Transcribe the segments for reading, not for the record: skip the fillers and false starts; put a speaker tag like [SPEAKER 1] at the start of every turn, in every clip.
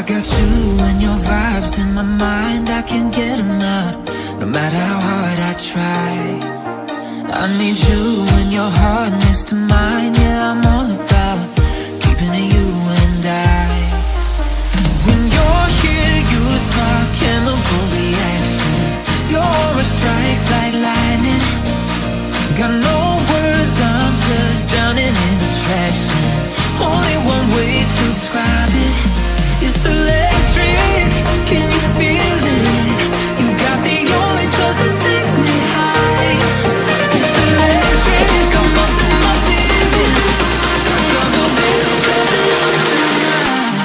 [SPEAKER 1] got you and your vibes in my mind, I can't get them out, no matter how hard I try. I need you and your heart next to mine, yeah, I'm all about keeping it you and I. When you're here, you spark chemical reactions, your aura strikes like lightning. Got no words, I'm just drowning in attraction. Only one way to describe it, it's electric. Can you feel it? You got the only touch that takes me high. It's electric, I'm up in my feelings. I double feel 'cause I love tonight.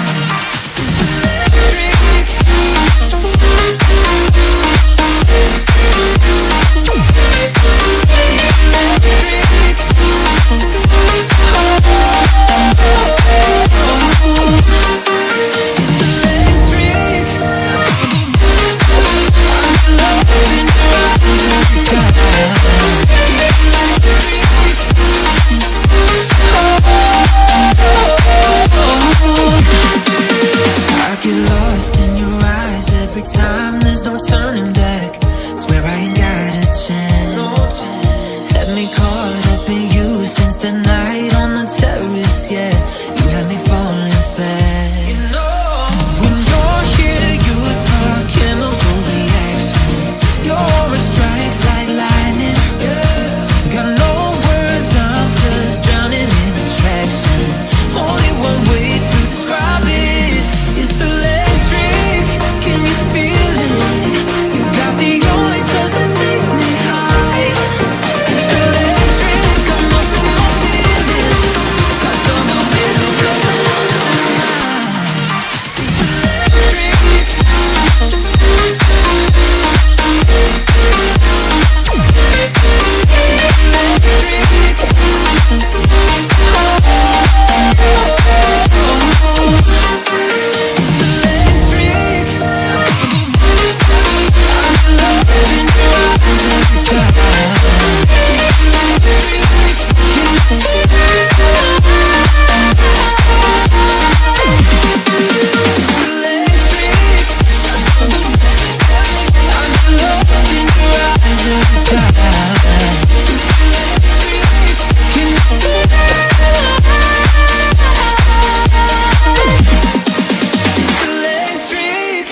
[SPEAKER 1] It's electric.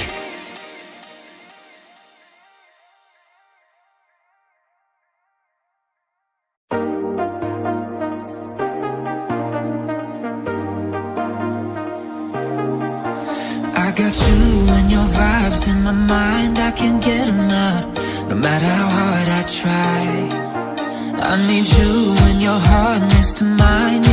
[SPEAKER 1] I got you and your vibes in my mind, I can't get them out, no matter how hard I try. I need you and your heart next to mine,